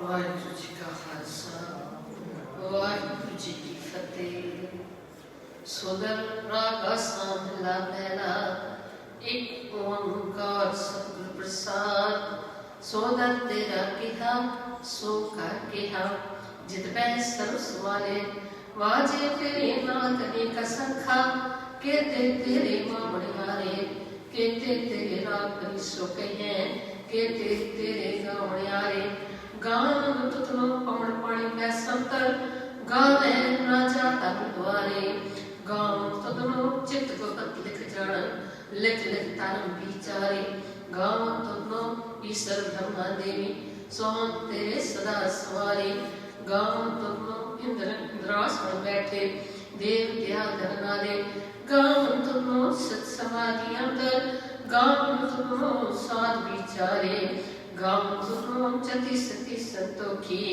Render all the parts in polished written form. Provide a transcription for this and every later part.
ਵਾਹਿਗੁਰੂ ਜੀ ਕਾ ਖਾਲਸਾ ਵਾਹਿਗੁਰੂ ਜੀ ਕੀ ਫਤਿਹ। ਸੁਦਰ ਰਾਗ ਸਾਂਭਲਾ ਪਹਿਲਾ ਇੱਕ ਓੰਕਾਰ ਸਤਿਗੁਰ ਪ੍ਰਸਾਦ। ਸੋਦਰ ਤੇਰਾ ਕਿਹਾ ਸੋ ਕਰ ਕਿਹਾ ਜਿਤ ਪੈ ਸਰਬ ਸਵਾਲੇ ਵਾਜੇ ਤੇਰੇ ਨਾਮ ਨੇ ਕਸਖਾ कहते तेरे मामड़ियारे कहते तेरे राग सो कहे कहते तेरे गावड़ियारे गान तुतनो पवण पानी में संतर गावे ना जाता द्वारे गान तुतनो चित गुप्त लिख जान लिख लिख तारम विचारे गान तुतनो ईश्वर ब्रह्मा देवी सोहन तेरे सदा सवारे गान तुतनो इंद्रास में बैठे देव क्या धरनारे गावन तुमो सत समाधि अंदर गावन तुमो साध विचारे गावन तुमो चति सती संतोखी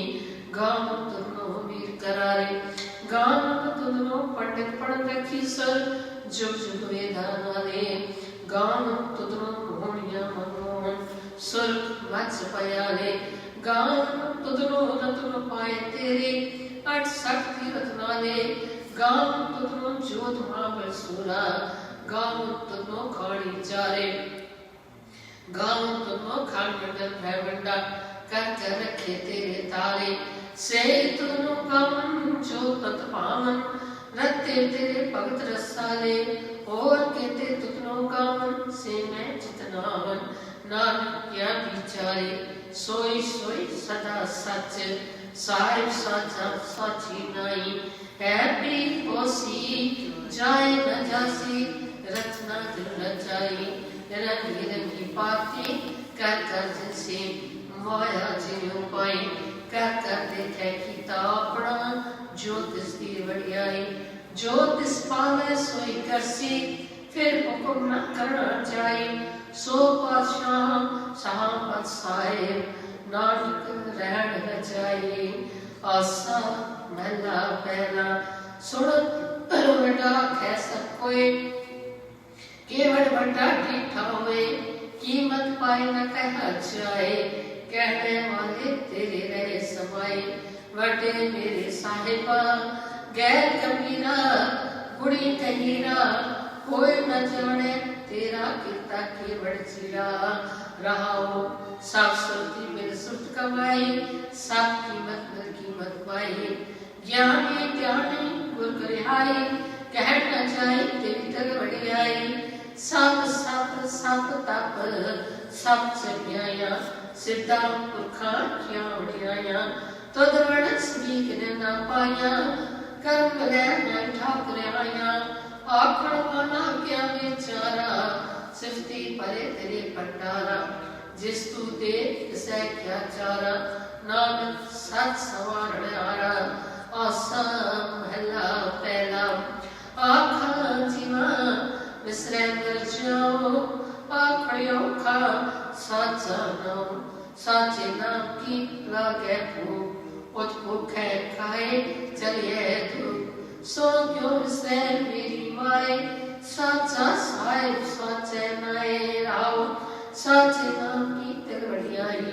गावन तुमो वीर करारे गावन तुमो पंडित पढ़ रखी सर जुग जुग वेदान वाले गावन तुमो मोहनिया मनोहन सुर मत्स्य पयाले गावन तुमो रत्न पाए तेरे 68 तीर्थ नाले गाँव तुतनो जोत महाबल सूरा गाँव तुतनो खाड़ी चारे गाँव तुतनो खान मंडल भैवंडा कर कर रखे तेरे तारे से तुतनो कामन जो तत पावन रत्ते तेरे भगत रसाले और कहते तुतनो कामन से मैं चितनावन नानक क्या विचारे सोई सोई सदा सच साहिब साचा साची नाई हैप्पी होसी जाए न जासी रचना दिल रचाई रंग रंगी पाती कर कर जिनसे माया जिन्हों पाई कर कर देखे किता अपना ज्योतिष दी वड़ियाई ज्योतिष पावे सोई करसी फिर हुक्म न करना जाए सो पातशाह साहब साहिब नानक रहन रचाई आसा महला पहला सुन वड्डा कै सब कोई केवल वड्डा ठीठा होए कीमत पाए न कहा जाए कहने वाले तेरे रहे समाए वड्डे मेरे साहिबा गैर कबीरा गुड़ी कहीरा कोई न जाने तेरा किता केवल चिरा रहाओ सब सुरती मेरे सुरत कमाई सब कीमत मेरी कीमत पाई ज्ञानी ज्ञानी गुर करिहाई कह न जाए तेरी तक बढ़ियाई सब सब सब तप सब चढ़ियाया सिद्धा पुरखा क्या बढ़ियाया तुद वड़ समीक ने ना पाया कर्म ले न ठाकुर आया आखण वाला क्या बेचारा सिफती परे तेरे भंडारा जिस तू दे से क्या चारा नानक सत सवारण आरा आसा महला पहला आखा जीवा विसरे मर जाओ आखड़ियो खा साचा नाम साचे नाम की लागे भूख उठ भूखे खाए चलिए तू सो क्यों विसरे मेरी माए साचा साहिब साचे नाए राव साचे नाम की तगड़ियाई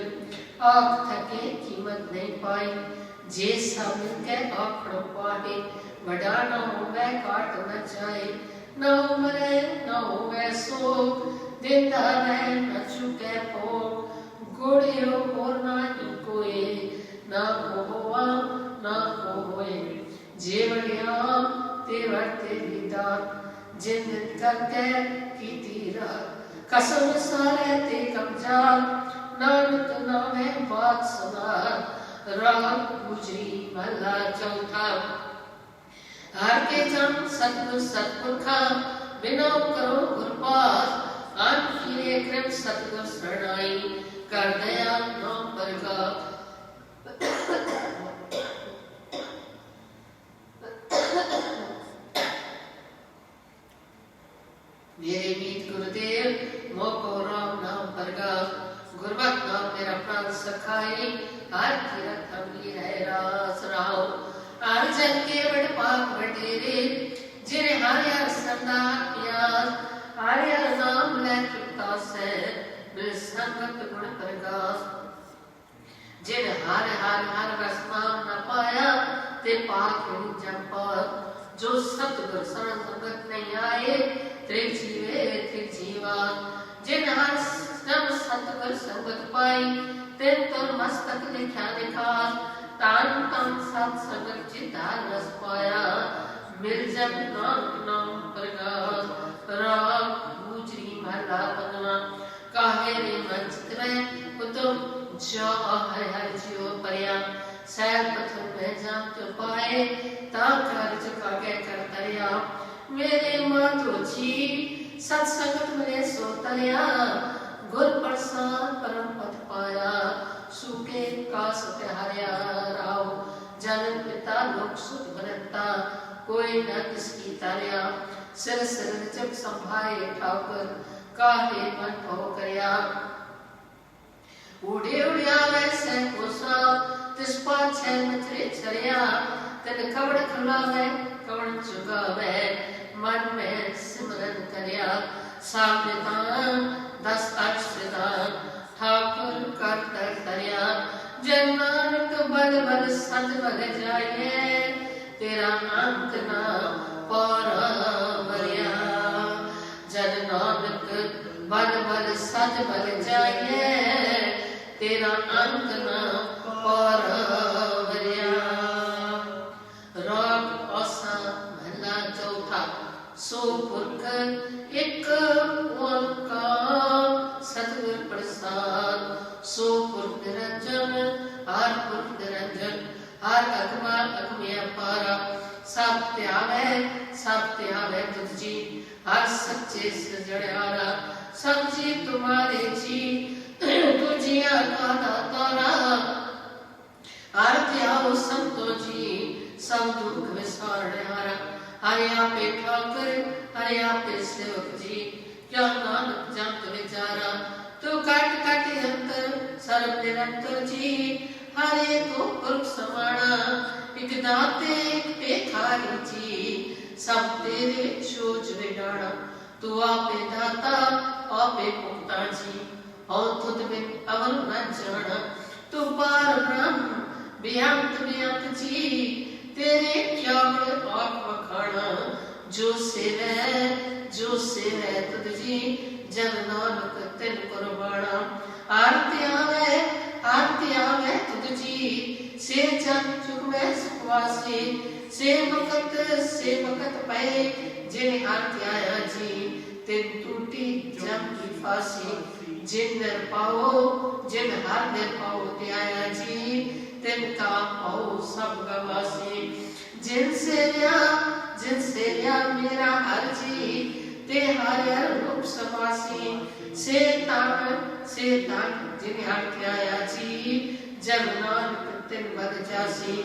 आख थके कीमत नहीं पाई जे सब के आखड़ो पाटे बड़ा न होवे काट न जाए न उमरे न होवे सोग देता रहे न चुके भोग गोड़ियो और ना ही कोई ना को होवा ना को होए जे बढ़िया तेवर तेरी दात जिन करके की तीरा कसम सारे ते कमजाल नानक नामे बात सुना राग गुजरी महला चौथा हर के जन सतगुर सतपुरखा बिना करो गुरपास आन फिरे क्रम सतगुर शरणाई कर दया नाम परगा मेरे मीत गुरुदेव मोको राम नाम परगा गुरबत नाम मेरा प्राण सखाई हर किरत अमीर है रास राव हर जन के बड़ पाप बटेरे जिरे हर हर सदा प्यास हर हर नाम ले कृपा से बिल संगत गुण प्रकाश जिन हर हर हर रस नाम न पाया ते पाक जब पर जो सतगुर शरण संगत नहीं आए त्रिक जीवा जिन हर सब सतगुर संगत पाई तिन तुर मस्तक लिखा निखार तान तन सत संगत चितार रस पाया मिल जब नाम नाम प्रकाश राग गुजरी महला पदमा काहे रे मंचित में कुतुम जो हर हर जियो परिया सैल पथर में जाम तो पाए ता कर चुका के कर तरिया मेरे मातो जी सत्संगत मिले सो तलिया गुर प्रसाद परम पद पाया सूखे कास हरिया राव जन पिता लोक सुख बनता कोई न किसकी तारिया सिर सिर जब संभाए ठाकुर काहे मन भव करया उड़े उड़िया वैसे कोसा तिस पाछे मथरे चरिया तन कवड़ खलावे कवड़ चुगावे मन में सिमरन करया सावधान 10 अक्षरदान ठाकुर कर तरया जन नानक बल बल सत बल जाए तेरा अंत ना पौरावरिया जन नानक बल बल सत बल जाए तेरा अंत ना पौरावरिया राग आसा महला चौथा सो पुरख एक ओंकार सतगुर प्रसाद सो पुरख निरंजन हर पुरख निरंजन हर अगमा अगमिया पारा सब त्यावे तुझ जी हर सच्चे सजड़ारा सब जी तुम्हारे जी तुझिया काना तारा हर त्याओ संतो जी सब दुख विसारने हारा हरे आपे ठाकुर हरे आपे सेवक जी क्या नानक जंत विचारा तू कट कट अंतर सर्व निरंतर जी हरे को पुरख समाना एक दाते एक पेखारी जी सब तेरे सोच विडाना तू आपे दाता आपे मुक्ता जी और तुद में अवल न जाना तू पार ब्रह्म बेअंत जी तेरे क्या आप वखाना जो सेवे तुद जी जन नानक तिन कुर्बाना आरती आवे तुद जी से जन चुक में सुखवासी से वक्त पे जिन आरती आया जी तिन टूटी जम की फांसी जिन नर पाओ जिन हर नर पाओ त्याया जी तिन का पाओ सब गवासी जिनसे लिया मेरा हर जी ते हर रूप समासी से तान जिन हर त्याया जी जब नानक तिन बद जासी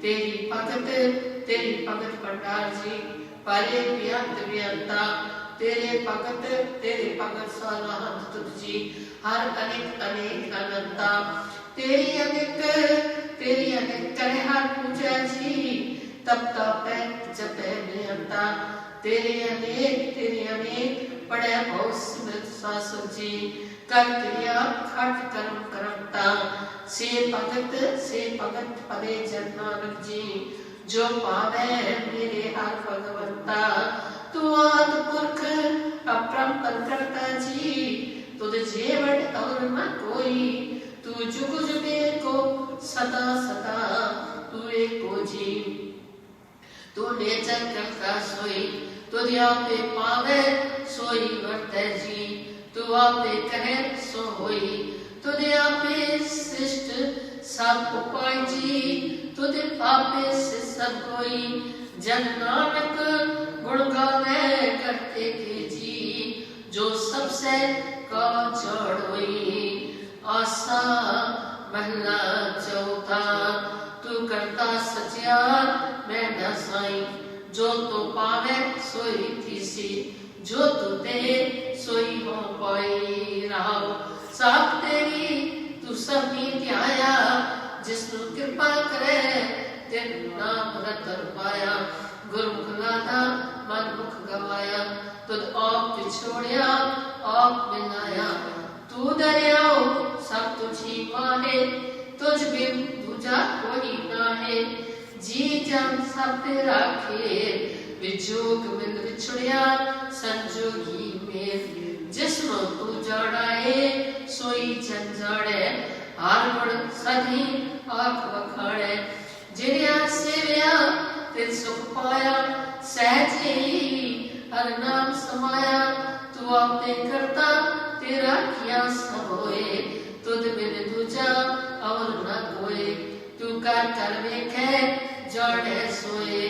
तेरी भगत भंडार जी परे बेअंता तेरे भगत सालाहत तुझ जी हर अनेक अनंता तेरी अनेक करे हर पूजा जी तब तपे जपे नियंता तेरे अनेक पड़े बहुत स्मृत सासु जी कर क्रिया खट कर्म करमता से भगत पदे जन नानक जी जो पावे मेरे हर भगवंता तू आद पुरख अपरंपर करता जी तुझ जेवट और न कोई तू जुग जुगे को सदा तू एक को जी तू नेचर करता सोई तुझ आपे पावे सोई वर्ते जी तू आपे कहे सो होई तुझे आपे सृष्ट सब उपाय जी तुझे आपे से सब कोई जन नानक गुण गावे करते के जी जो सबसे का चढ़ हुई आशा महला चौथा तू करता सचियार मैं न साई जो तो पावे सोई थी सी जो तू दे सोई हो पाई राव सब तेरी तू सब नीति आया जिसनु कृपा करे तिन नाम रतन पाया गुरमुख लादा मन मुख गवाया तुद आप पिछोड़िया आप मिलाया तू दरियाओ सब तुझी माहे तुझ बिन दूजा कोई ना है। जी जन सब तेरा खेल, विजोग मिल विछुड़िया संजोगी मेल। जिसनो तू जाड़ाए सोई जन जाड़े, हार गुण सधी आख वखाड़े। जिन्या सेव्या तिन सुख पाया, सहजे ही हर नाम समाया। तू आपने करता तेरा किया सब होए, तुध बिन दूजा और न कोई। तू कर कर वेखे जाने सोए,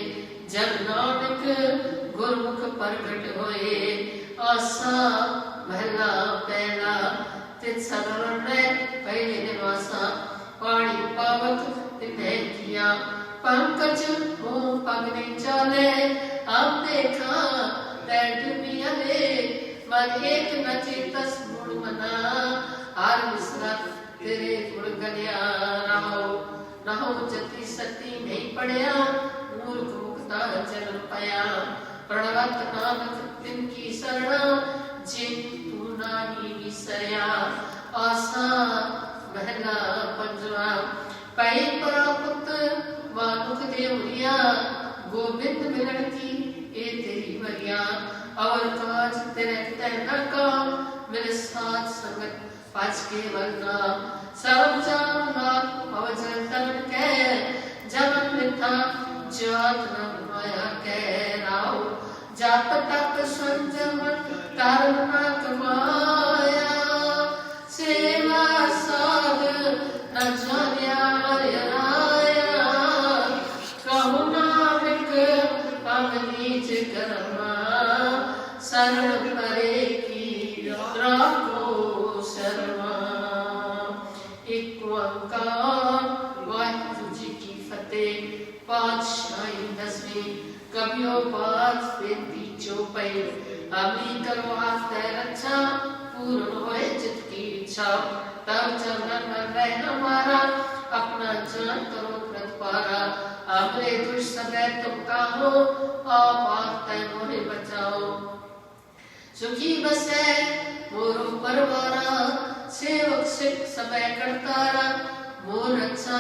जग नानक गुरमुख प्रगट होए। आसा महला पहला, तिन सरल पहले निवासा। पानी पावक तिन्हें किया, पंकज मुँह पग नहीं चाले। हम देखा तैर डूबिया ले, मन एक न चेतस मुड़ मना। हार मिसरा तेरे गुण गलिया, रहो जति सती नहीं पड़या। मूर्ख मुक्ता जन्म पाया, प्रणवत नानक तिनकी शरणा। जिन तू नाही विसरया, आसा महला पंजवा। पई प्राप्त मानुख देवरिया, गोविंद मिलन की ए तेरी वरिया। और काज तेरे तैना का, मेरे साथ संगत पाँच के वरना। सर्व जान लाख अवजल तन के, जमन मिथा जात न माया के। राव जात तक संजमन तारण न कमाया। सेवा साध न जानिया हरिया, कहु नानक हम नीच कर्मा। शरण परे की राखो शर्मा। एक ओंकार वाहिगुरु जी की फतेह। पातशाही दसवीं कबियो पात बेनती चौपाई। अमी करो हाथ रक्षा, पूर्ण होए चित की इच्छा। तब चरण में रहे हमारा, अपना जान करो प्रतिपारा। हमरे दुष्ट सदै तुम काहो, आप आते मोहे बचाओ। सुखी बसे मोरो परवारा, सेवक सिख समय करतारा। मोर रक्षा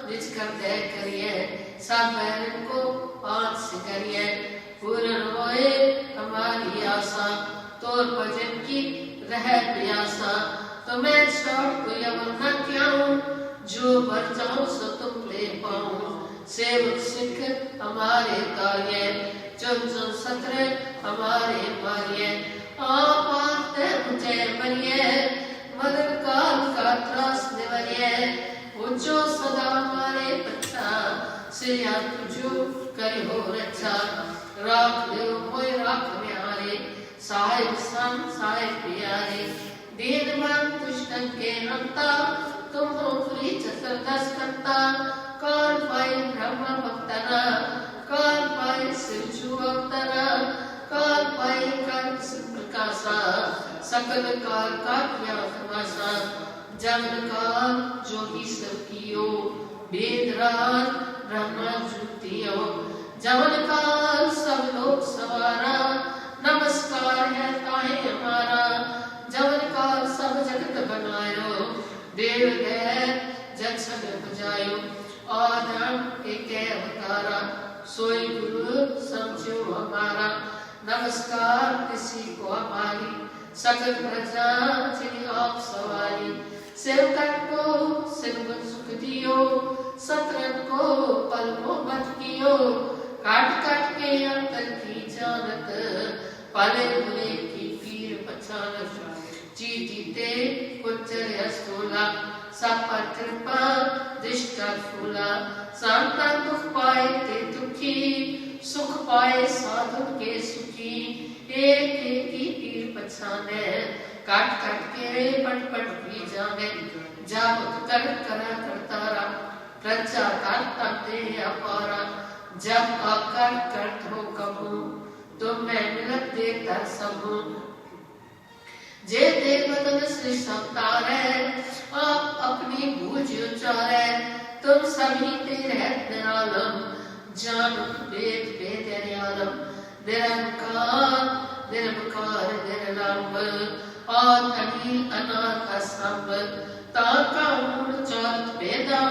निज कर दे करिए, सब बैरन को हाथ से करिए। पूर्ण होए हमारी आशा, तोर भजन की रह प्यासा। तो मैं छोड़ कोई अवर न क्याऊं, जो भर जाऊं सो तुम ले पाऊं। सेवक सिख हमारे कार्य, चुन चुन सत्र हमारे मारिय। आप आते मुझे मरिए, मदन काल का त्रास निवरिए। उज्जो सदा हमारे बच्चा, सिया तुझो करी हो रक्षा। राख दे मोय राख न्यारे, साहिब सन साहिब प्यारे। दीन मन दुष्टन के हंता, तुम हो खुली चतुर्दश करता। काल पाए ब्रह्म भक्तना, काल पाए शिवजू अवतरा। काल पाए कर प्रकाशा, सकल काल का किया तमाशा। जगन काल जोगी सब कियो, वेद राज ब्रह्मा जुतियो। जवन काल सब लोग सवारा, नमस्कार है ताहे हमारा। जवन काल सब जगत बनायो, देव गए जग सब बजायो। आदम एक अवतारा, सोई गुरु समझो हमारा। नमस्कार किसी को हमारी, सकल प्रजा जिन्हें आप सवारी। सेवकन को सिरमन सुख दियो, सत्रन को पल को मत कियो। काट काट के अंतर की जानत, पाले बुले की पीर पहचानत। जी जीते कुचर अस्तोला, सब पर कृपा दृष्टा फूला। सांता दुख पाए ते दुखी, सुख पाए साधु के सुखी। एक एक की पीर पहचाने, काट काट के पट पट भी जाने। जावत कर करा करतारा, प्रजा करता ते अपारा। जब आकर करत हो कबू, तुम मैं मिलत देता सबू। जे देव बदन सृष्टि अवतारे, आप अपनी बूझ उचारे। तुम सभी तेरे निरालम, जान वेद वेद निरालम। निरंकार निर्विकार निर्लंब, और अनिल अनाथ असंभ। ताका मूल चारत बेदा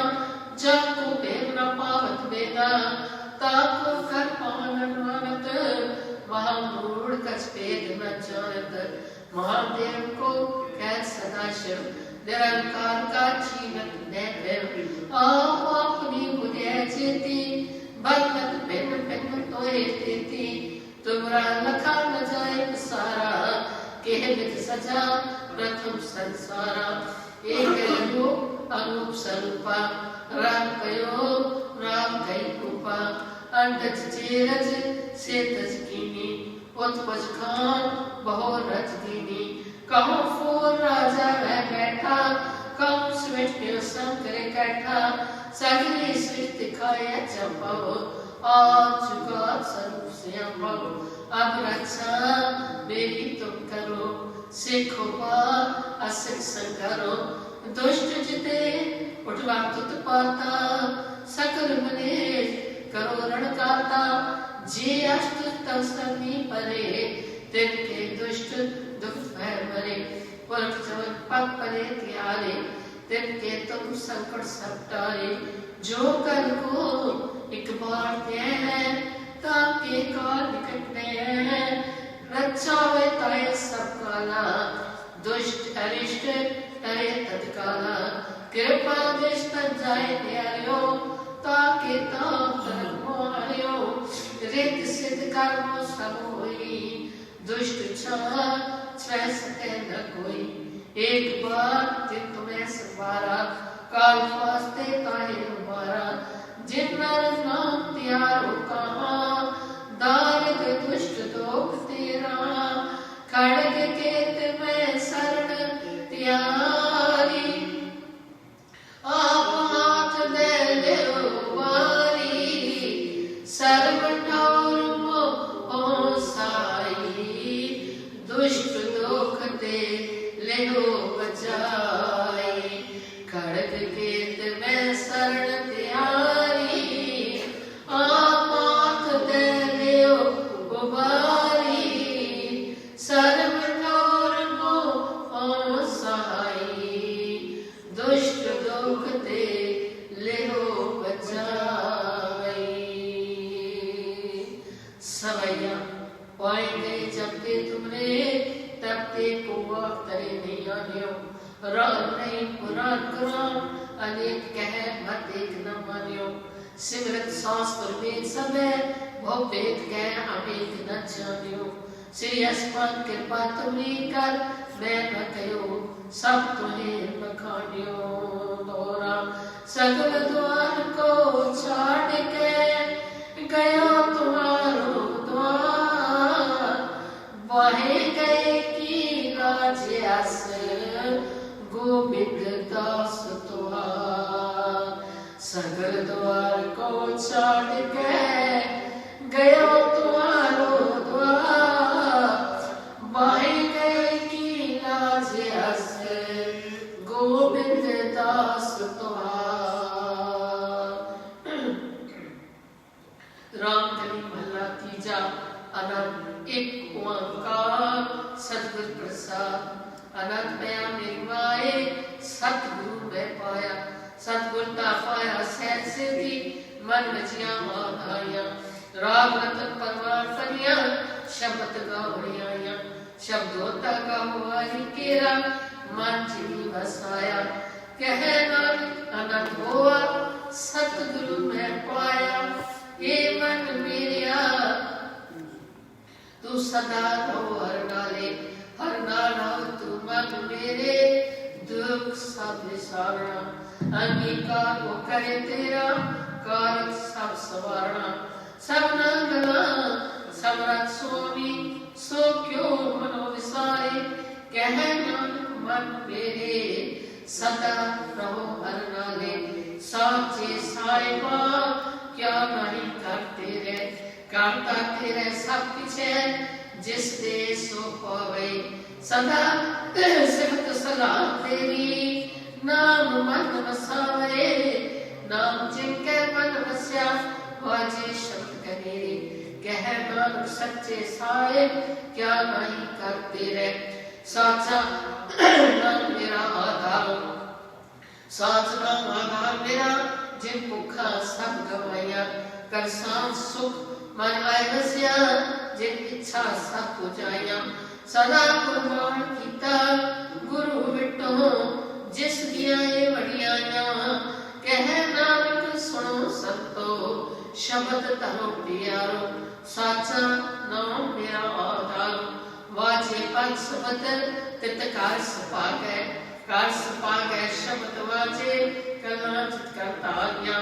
जाको बेग न पावत बेदा ताको कर पावन मानत महामूल कछ भेद न जानत महादेव को कह सदाशिव निरंकार का जीवन नैव आप अपनी बुझे चेती भगवत भिन्न भिन्न तोहे देती तुमरा लखा न जाए सारा केहलित सजा प्रथम संसारा एक रूप अनूप स्वरूपा राम कयो राम गई रूपा अंडज चेरज से तज कीनी उत्पज खान बहु रज दीनी कहूँ फूल राजा वह बैठा कहूँ स्वेट पे संकर कैठा सगली सृष्टि खाए चंपव आज चुका स्वरूप से अम्भव अब रक्षा मेरी तुम करो सिखो पा असिख संकरो दुष्ट जिते उठवा तुत पाता सकल मनेश करो रणकाता जे अष्ट तवसनी परे तिनके दुष्ट दुख भय मरे पुरख चवन पग परे त्यारे तिनके तुम संकट सब टारे जो कर को एक बार दे है ताके काल निकट है रक्षा वे ताए सब काला दुष्ट अरिष्ट तरे तत्काला कृपा दृष्ट जाए न्यायो ताके ताप तरक मोहयो रित सिद्ध कर्म सब होई दुष्ट छा छह सके न कोई एक बार जिन तुम्हें संवारा काल फास्ते काहे हमारा जिन नर नाम त्यारो कहाँ दारिद दुष्ट दोख तेरा खड़ग केत में शरण त्यारी आप हाथ दे देव वारी सर्व ठौर मोह साई दुष्ट दोख दे लेहो बचाई खड़ग केत में शरण त्यारी आप हाथ दे देव उबारी सर्व ठौर मोह साई दुष्ट दोख दे लेहो बचाई सवैया पाए गए जब ते तुमने तब ते को तरे नहीं आनियो राम नहीं पुराण कुरान अनेक कह मत एक न मानियो सिमरत शास्त्र वेद सब है बहु वेद कह अनेक न जानियो श्री अस्मान कृपा तुम्हें कर मैं न कयो सब तुम्हें बखानियो दोरा सगल द्वार को छाड़ के गयो तुम्हारो द्वार वाहे गए की राजस गोविंद दास तुम्हार सगल द्वार को छाड़ के गयो तुम्हारो द्वार वाहे गए की राजस गोविंद दास तुम्हार राम कली महला तीजा अनंत एक ओंकार सतगुर प्रसाद अनंत मया निर्वाए सतगुरु में पाया सतगुर ता पाया सहज सिद्धि मन बचिया मान आया राग रतन परवार करिया शब्द गावड़िया शब्दों तक गावरी केरा मन चिनी बसाया कह नानक अनंत हुआ सतगुरु में पाया ये मन मेरिया तू सदा रहो हर नाले हर नाला तू मन मेरे दुख सब विसारना अंगीकार वो करे तेरा कारक सब सवारना सब नंगना समरथ स्वामी सो क्यों मनो विसारे कह नानक मन मेरे सदा रहो हर नाले साचे साहिबा क्या नहीं करते रे करता तेरे सब पीछे जिस दे सो पावे सदा सिफत सलाम तेरी नाम मन बसावे नाम जिनके मन बसया वाजे शब्द कनेरी कह नानक सच्चे साहिब क्या नहीं करते रे साचा नाम मेरा आधार साजना आधार मेरा जिन भुखा सब गवाया कर सांस सुख मन आए बसिया जिन इच्छा सब पुजाया सदा कुर्बान किता गुरु बिटो जिस दिया ये वड़ियाया कह नानक सुनो संतो शब्द तरो प्यारो साचा नाम मेरा आधार वाजे पद शब्द तितकार सपागे कार सपागे शब्द वाजे कला चित करताया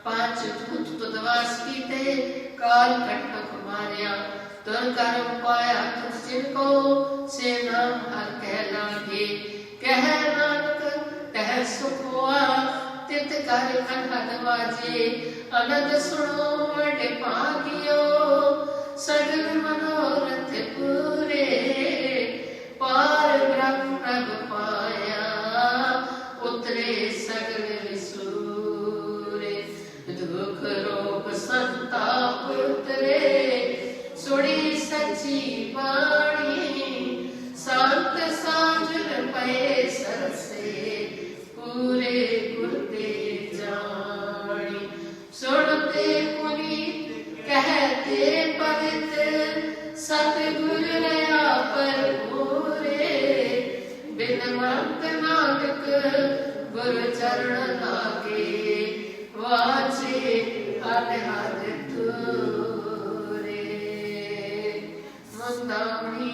पांच दूत तुदवास कीते काल कटक मारिया तुर कर पाया तुझ जिनको से नाम हर कह लागे कह नानक तह सुख हुआ तित कर अनहद वाजे अनंद सुनो बड़े भागियो सगल मनोरथ पूरे पार ब्रह्म प्रभ पाया उतरे सगल विसूरे दुख रोग संताप उतरे सुनी सच्ची बाणी संत साजन पे सरसे पूरे गुरदे जानी सुनते पुनीत कहते पवित्र सतगुर रया पर पूरे बिनवंत नानक गुरु चरण लागे वाचे अनहद तूरे मुंदावणी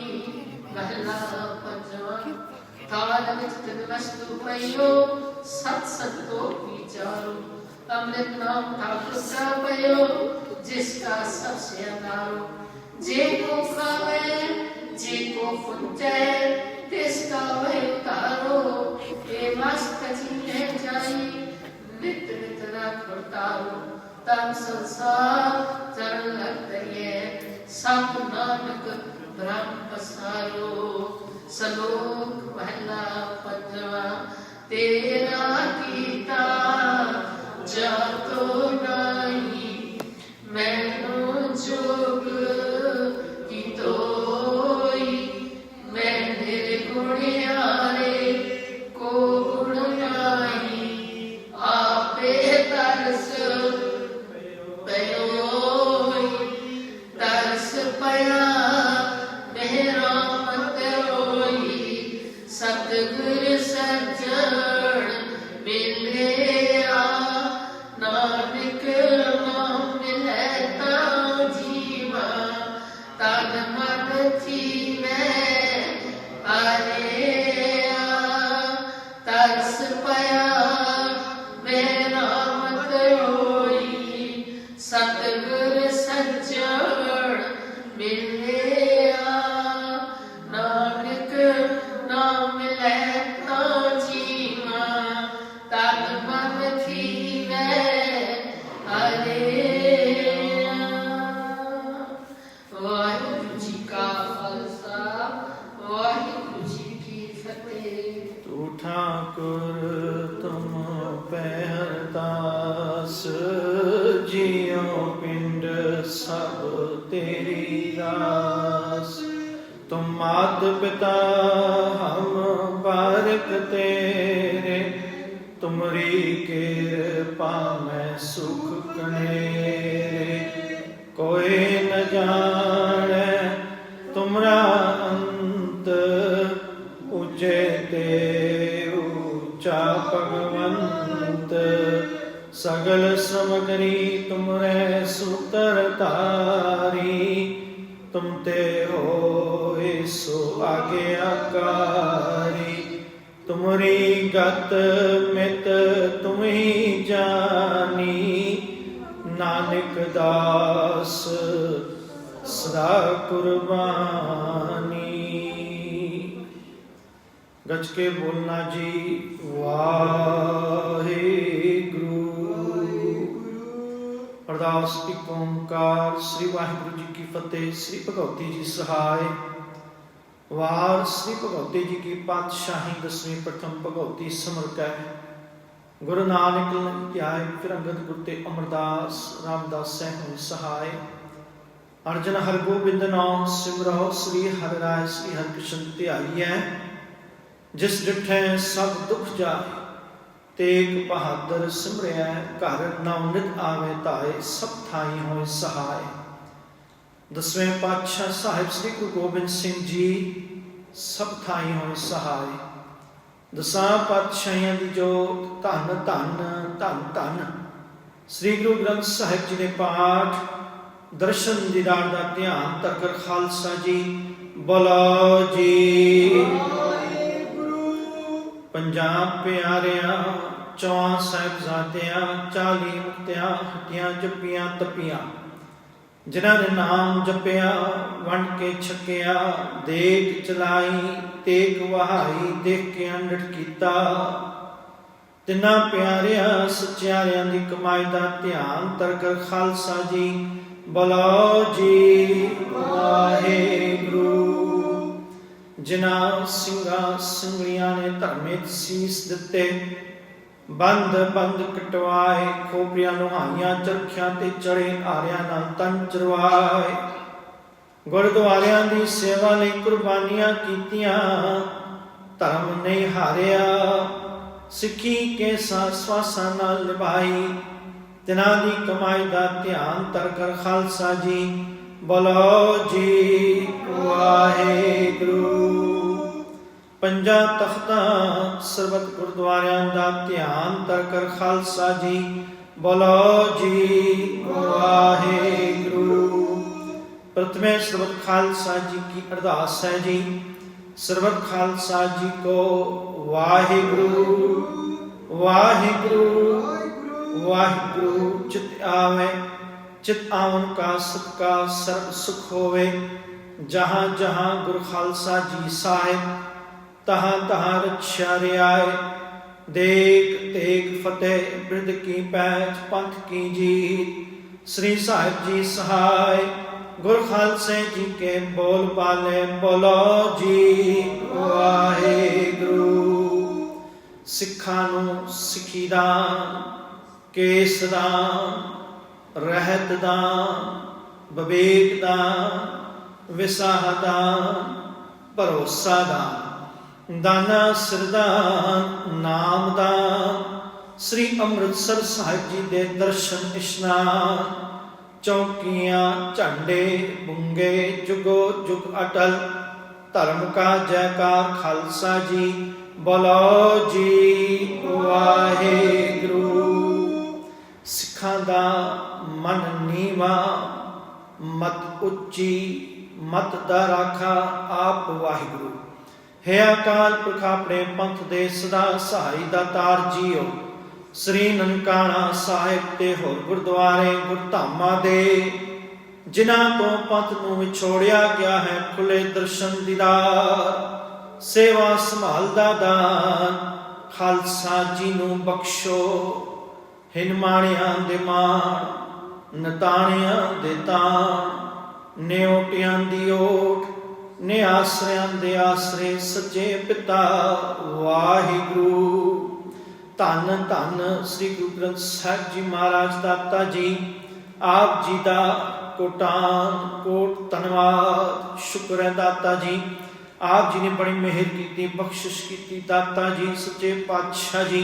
महला पंजवा ताल विच तिन वस्तु पयो सत संतो विचारो अमृत नाम ठाकुर का पयो जिसका सबसे अनारो जे को खावे जे को पुंचे तिसका वह उतारो ए मस्त जीने जाई नित नित राखो तारो तम संसार चरण लगते सब नानक ब्रह्म पसारो सलोक महला पंजवा तेरा कीता जातो नहीं मैनू जोग की तोई मैं निर्गुणियारे को गुण नहीं आपे तरस पयोई तरस पया मेरा मत रोई सतगुर सज्जन मिलिया नानक नाम मिले ता जीवा तन मन जीवे हरिया तरस पया मेरा मत रोई सतगुर सज्जन मिलिया नानक नाम मिले ता जीवा तन मन जीवे हरिया वाहिगुरु जी का खालसा वाहिगुरु जी की फतेह। तू ठाकुर तुम पहरदास जियो पिंड सब तेरी दास तुम मात पिता हम बारिक तेरे तुमरी कृपा में सुख कनेरे कोई न जाने तुमरा अंत ऊंचे ते ऊंचा भगवंत सगल समगरी तुमरे सूतर तारी तुम ते हो सो आज्ञाकारी तुमरी गत मित तुम ही जानी नानक दास सदा कुर्बानी। गज के बोलना जी वाहिगुरु। अरदास एक ओंकार। श्री वाहिगुरु जी की फतेह। श्री भगवती जी सहाय। वार श्री भगवती जी की पातशाही दसवीं प्रथम भगवती सिमर कै गुरु नानक ध्याय फिर अंगद गुरु ते अमरदास रामदास सैन सहाय। अर्जन हरगोबिंद नाम सिमरो श्री हर राय श्री हर कृष्ण ध्याई है जिस डिठे सब दुख जाए तेग बहादुर सिमरिया घर नव नित आवे धाए सब थाई होए सहाय। दसवें पातशाह साहिब श्री गुरु गोबिंद सिंह जी सब थाई होए सहाय। दसां पातशाहियां दी जोत धन धन धन धन श्री गुरु ग्रंथ साहिब जी ने पाठ दर्शन दीदार दा ध्यान तकर खालसा जी बोलो जी। पंजाब प्यारियां चौं साहिबजादियां 40 मुक्तियां हटियां जपियां तपियां जिन्हां ने नाम जपिया वंड के छकिया देख चलाई तेग वहाई देख के अंडट कीता। तिन्ना प्यारिया सच्चारियां दी कमाई दा ध्यान तरकर खालसा जी बोलो जी वाहेगुरु। जिन्हां ਸਿੰਘਾਂ ਸਿੰਘਣੀਆਂ ने धर्मे सीस दिते बंद बंद कटवाए खोपरियां लुहाइयां चरखियां ते चढ़े आरियां नाल तन चरवाए। गुरद्वारियां दी सेवा लई कुर्बानियां कीतियां धर्म नहीं हारिया सिੱਖੀ के स्वासां नाल निभाई। तिन्हां दी कमाई दा ध्यान तरकर खालसा जी बोलो जी वाहेगुरु। पंजा तख्तां सरबत गुरुद्वारियां दा ध्यान तरकर खालसा जी बोलो जी वाहेगुरु। प्रथमे सरबत खालसा जी की अरदास है जी। सरबत खालसा जी को वाहेगुरु वाहेगुरु वाहेगुरु। चित आवे चित आवन का सदका सर्व सुख होवे। जहाँ जहाँ गुरु खालसा जी साहिब तहाँ तहाँ रक्षा रियाए। देख तेग फतेह बिरद की पैच पंथ की जीत। श्री साहिब जी सहाय गुरु खालसे जी के बोल बाले बोलो जी वाहेगुरु। सिखां नूं सिखी दान केस दान रहत दान विवेक दान विसाह दान भरोसा दान दाना सिरदान नाम दान। श्री अमृतसर साहिब जी दे दर्शन इशनान चौकियां झंडे बुंगे जुगो जुग अटल। धर्म का जयकार खालसा जी बोलो जी वाहेगुरु। सिखां दा मन नीवा मत उच्ची मत दा राखा आप वाहिगुरु। है अकाल पुरख अपने पंथ दे सदा सहाई दातार जीओ। श्री ननकाना साहिब ते होर गुरुद्वारे गुरधामां दे जिन्हां तो पंथ नूं विछोड़िया गया है खुले दर्शन दीदार सेवा संभाल दा दान खालसा जी नूं बख्शो। हिनमाणियां दे मान नताणियां दे ताण न्योटियां दी ओट ने आसरियां दे आसरे सच्चे पिता वाहिगुरु। धन धन श्री गुरु ग्रंथ साहिब जी महाराज दाता जी आप जी दा कोटान कोट धन्यवाद शुक्र है दाता जी। आप जी ने बड़ी मेहर की बख्शिश की दाता जी सच्चे पातशाह जी।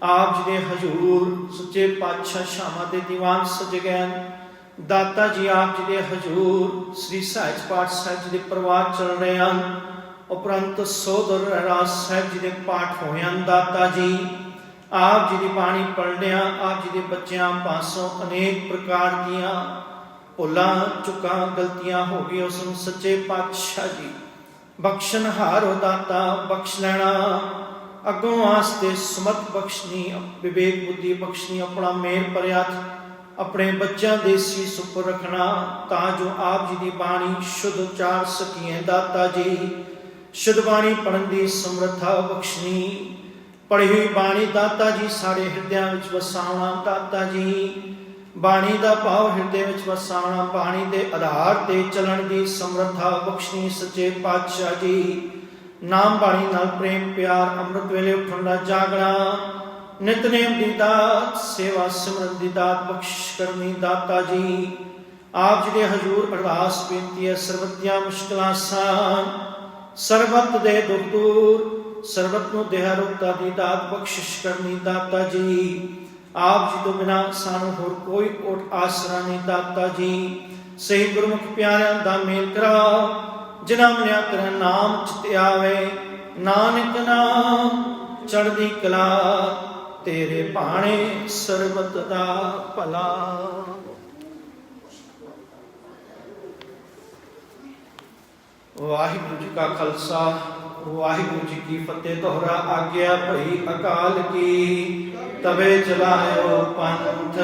आप जी ने हजूर सच्चे पातशाह शामा दे दीवान सज गए दाता जी। आप जी दे हजूर श्री सहज पाठ साहिब जी दे प्रवाह चल रहे हैं उपरंत सोदर रहराज साहिब जी दे पाठ होए हैं दाता जी। आप जी की बाणी पढ़निया आप जी के बच्चों पासों अनेक प्रकार दियां भुलां चुकां गलतियां हो गई उस सच्चे पातशाह जी बख्शनहार हो दाता बख्श लैना। अगों वास्ते सुमत बख्शनी विवेक बुद्धि बख्शनी अपना मेल परयात अपने बच्चों दे सीस उपर रखना ताजो आप जी की बाणी शुद्ध उचार सकिए दाता जी। शुद्ध बाणी पढ़न की समर्था बख्शनी पढ़ी हुई बाणी दाता जी साढ़े हृदय विच वसावना दाता जी। बाणी का भाव हृदय विच वसावना बाणी के आधार ते चलन की समर्था बख्शनी सच्चे पातशाह जी। नाम बाणी नाल प्रेम प्यार अमृत वेले उठन दा जागना नितनेम दी दात सेवा सिमरन दी दात बख्श करनी दाता जी। आप जी दे हजूर अरदास बेनती है सरबतियां मुश्किलां आसान सरबत दे दुख दूर ਸਰਬਤ ਨੂੰ ਦੇਹ ਰੋਗਤਾ ਦੀ ਦਾਤ ਬਖਸ਼ਿਸ਼ ਕਰਨੀ ਦਾਤਾ ਜੀ। ਆਪ ਜੀ ਤੋਂ ਬਿਨਾਂ ਸਾਨੂੰ ਹੋਰ ਕੋਈ ਓਟ ਆਸਰਾ ਨਹੀਂ ਦਾਤਾ ਜੀ। ਸਹੀ ਗੁਰਮੁਖ ਪਿਆਰਿਆਂ ਦਾ ਮੇਲ ਕਰਾ, ਜਿਨ੍ਹਾਂ ਮਨਿਆ ਤੇਰਾ ਨਾਮ ਚਿਤ ਆਵੇ। ਨਾਨਕ ਨਾਮ ਚੜ੍ਹਦੀ ਕਲਾ, ਤੇਰੇ ਭਾਣੇ ਸਰਬਤ ਦਾ ਭਲਾ। ਵਾਹਿਗੁਰੂ ਜੀ ਕਾ ਖਾਲਸਾ, ਵਾਹਿਗੁਰੂ ਜੀ ਕੀ ਫਤਿਹ। ਦੋਹਰਾ ਆਗਿਆ ਭਈ ਅਕਾਲ ਕੀ, ਤਵੇ ਚਲਾਇਓ ਪੰਥ।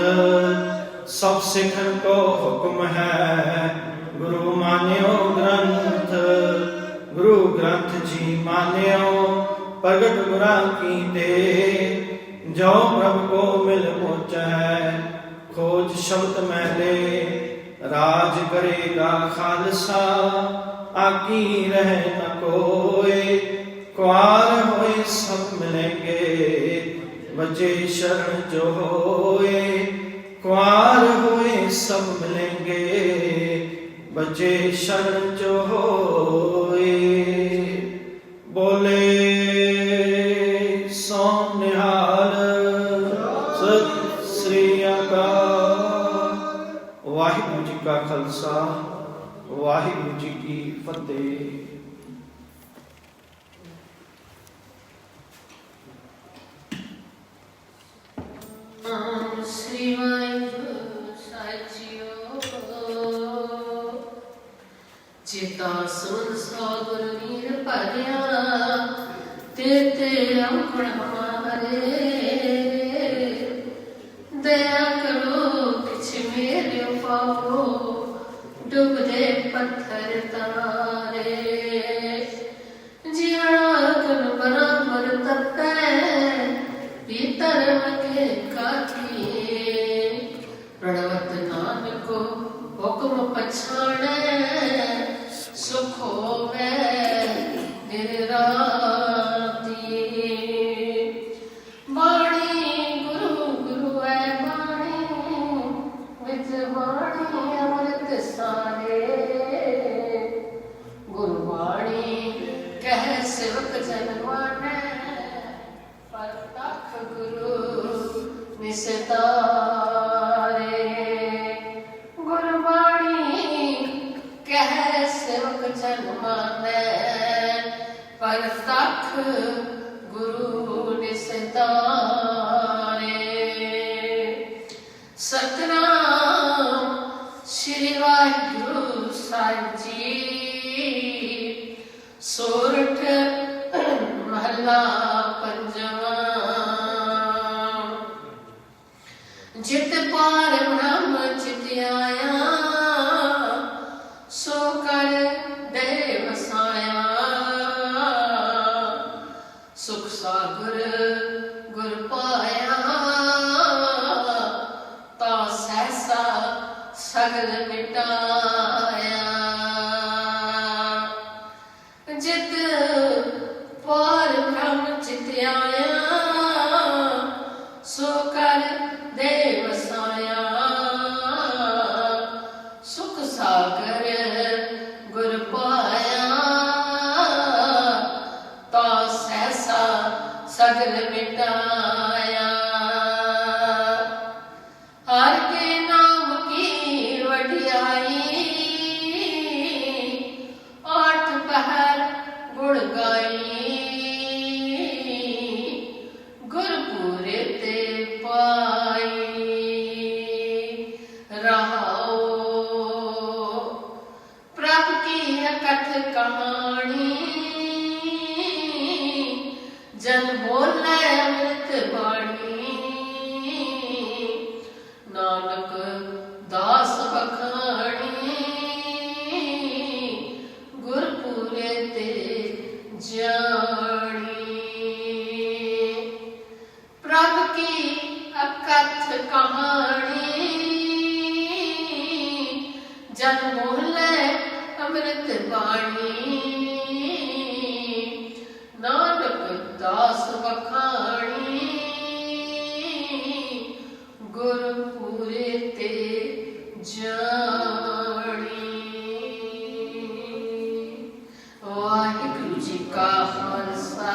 ਸਭ ਸਿੱਖਨ ਕੋ ਹੁਕਮ ਹੈ, ਗੁਰੂ ਮਾਨਿਓ ਗ੍ਰੰਥ। ਗੁਰੂ ਗ੍ਰੰਥ ਜੀ ਮਾਨਿਓ, ਪ੍ਰਗਟ ਗੁਰਾਂ ਕੀ ਦੇ। ਜੋ ਪ੍ਰਭ ਕੋ ਮਿਲ ਪਹੁੰਚੈ, ਖੋਜ ਸ਼ਬਦ ਮਹਿਲੇ। ਰਾਜ ਕਰੇਗਾ ਖਾਲਸਾ, ਆਕੀ ਰਹਿ ਨ ਕੋਇ। ਕੁਆਰ ਹੋਏ ਸਭ ਮਿਲੇਂਗੇ, ਬਚੇ ਸ਼ਰਨ ਜੋ ਹੋਏ। ਕੁਆਰ ਹੋਏ ਸਭ ਮਿਲੇਂਗੇ, ਬਚੇ ਸ਼ਰਨ ਜੋ ਹੋਏ। ਬੋਲੇ ਸੋ ਨਿਹਾਲ, ਸਤਿ ਸ੍ਰੀ ਅਕਾਲ। ਵਾਹਿਗੁਰੂ ਜੀ ਕਾ ਖਾਲਸਾ, ਵਾਹਿਗੁਰੂ ਜੀ ਕੀ ਫਤਿਹ। ਸ੍ਰੀ ਵਾਹਿਗੁਰੂ ਸਾਹਿਬ ਜੀਓ। ਚੇਤਾ ਸੁਣ ਸੋ ਗੁਰ ਨੀਰ ਭਰਿਆ, ਤੇ ਔਖਣ ਹਮਾਰੇ। ਦਇਆ ਕਰੋ ਕਿਛ ਮੇਰੇ ਪਾਵੋ, ਡੁੱਬਦੇ ਪੱਥਰ ਤਾਰੇ। ਜਿਉਣਾ ਅਗਨ ਬਰਾਬਰ ਤਪੈ, ਭੀਤਰ ਮਕੇ ਕਾਠੀ। ਪ੍ਰਣਵਤ ਨਾਨਕੋ ਹੁਕਮ ਪਛਾਣੈ, ਸੁਖ ਹੋਵੇ ਦਿਨ ਰਾਤੀ। ਬਾਣੀ ਗੁਰੂ ਗੁਰੂ ਹੈ ਬਾਣੀ, ਵਿੱਚ ਬਾਣੀ ਅੰਮ੍ਰਿਤ ਸਾਰੇ। ਗੁਰਬਾਣੀ ਕਹਿ ਸੇਵਕ ਜਨ ਮਾਨੈ, ਪ੍ਰਤੱਖ ਗੁਰੂ ਨਿਸਤਾਰੇ। ਗੁਰਬਾਣੀ ਕਹਿ ਸੇਵਕ ਜਨ ਮਾਨੈ, ਪ੍ਰਤੱਖ ਗੁਰੂ ਨਿਸਤਾਰੇ। ਸਤਿਨਾਮ ਸ੍ਰੀ ਵਾਹਿਗੁਰੂ ਸਾਹਿਬ ਜੀ। ਸੋਰਠ ਮਹਲਾ ਪੰਜਵਾਂ। ਜਿਤ ਪਾਰ ਬ੍ਰਹਮ ਚਿਤ ਆਇਆ, ਸੋ ਕਰ ਦੇ ਵਸਾਇਆ। ਸੁਖ ਸਾਗਰ ਗੁਰ ਪਾਇਆ, ਤਾ ਸਹਿਸਾ ਸਗਲ ਮਿਟਾਇਆ। ਜਿਤ ਪਾਰ ਬ੍ਰਹਮ ਚਿਤ ਆਇਆ, ਸੋ ਕਰ ਦੇ ਵਸਾਇਆ। ਸੁਖ ਸਾਗਰ ਗੁਰ ਪਾਇਆ, ਤਾ ਸਹਿਸਾ ਸਗਲ ਮਿਟਾਇਆ। ਹਰ ਕੇ ਨਾਮ ਕੀ ਵਡਿਆਈ, ਆਠ ਪਹਿਰ ਗੁਣ ਗਾਈ। ਗੁਰਪੂਰੇ ਤੇ ਪਾਈ ਰਹਾਓ। ਪ੍ਰਭ ਕੀ ਕਥ ਕਹਾਣੀ, ਜਨ ਬੋਲੇ ਅੰਮ੍ਰਿਤ ਬਾਣੀ। ਨਾਨਕ ਦਾਸ ਬਖਾਣੀ, ਗੁਰਪੂਰੇ ਤੇ ਜਾਣੀ। ਪ੍ਰਭ ਕੀ ਅਕਥ ਕਹਾਣੀ, ਜਨ ਬੋਲੇ ਅੰਮ੍ਰਿਤ ਬਾਣੀ। ਨਾਨਕ ਦਾਸ ਬਖਾਣੀ, ਗੁਰਪੂਰੇ ਤੇ ਜਾਣੀ। ਵਾਹਿਗੁਰੂ ਜੀ ਕਾ ਖਾਲਸਾ,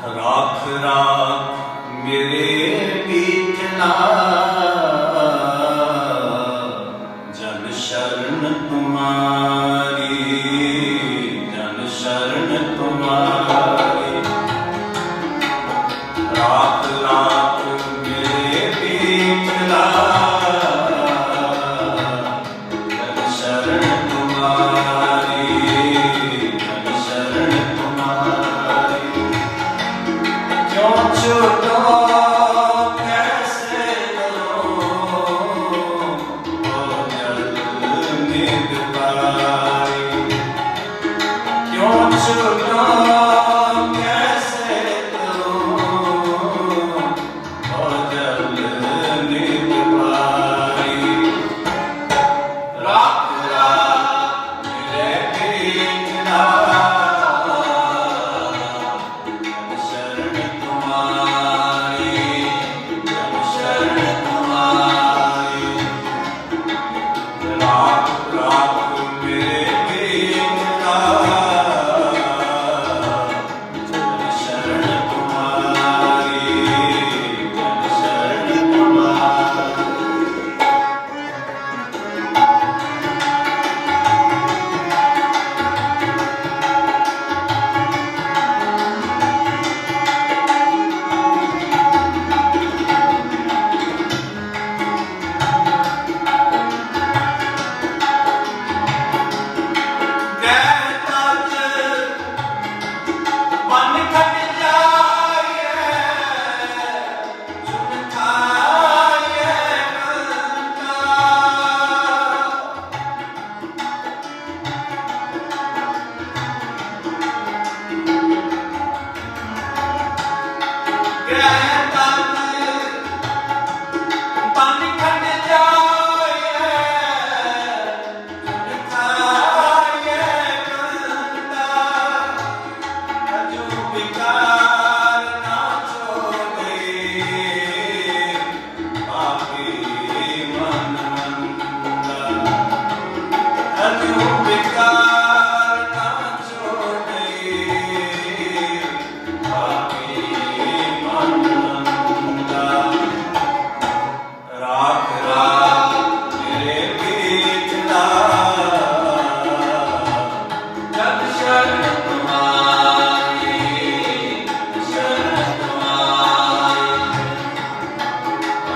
राख राख मेरे पीछना जन शरण तुम्हारी, जन शरण तुम्हारी। राख राख मेरे पीछना जन शरण तुम्हारी, जन शरण तुम्हारी। क्यों छूटो कैसे करो ओ जल निध पाई। क्यों छूटो कैसे करो ओ जल निध पाई। राख राख मेरे पीछना शरण तुम्हारी, जन शरण तुम्हारी। राख राख मेरे पीछना जन शरण तुम्हारी, जन शरण तुम्हारी। राख राख मेरे पीछना जन शरण तुम्हारी, शरण तुम्हारी।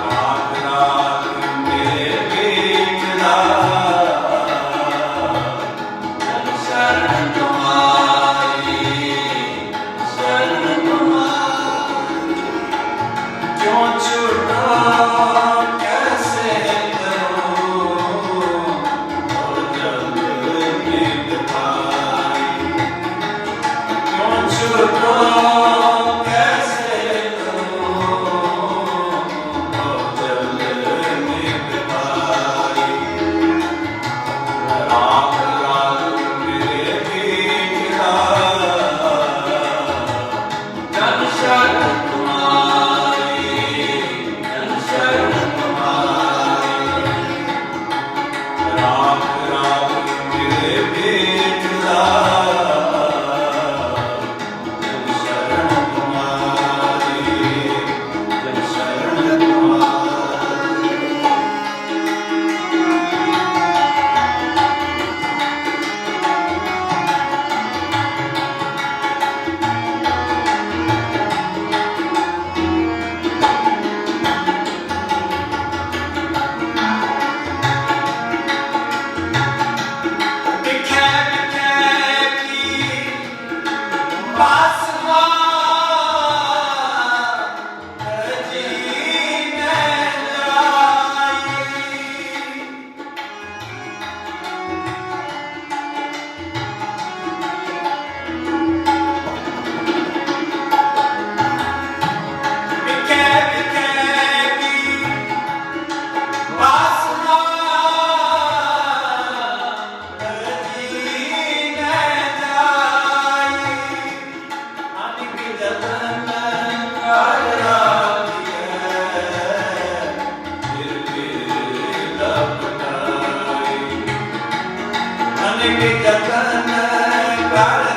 राख राख मेरे पीछना जन शरण तुम्हारी, शरण तुम्हारी। क्यों छूटो कैसे करो ओ जल निध पाई। क्यों छूटो कैसे Shut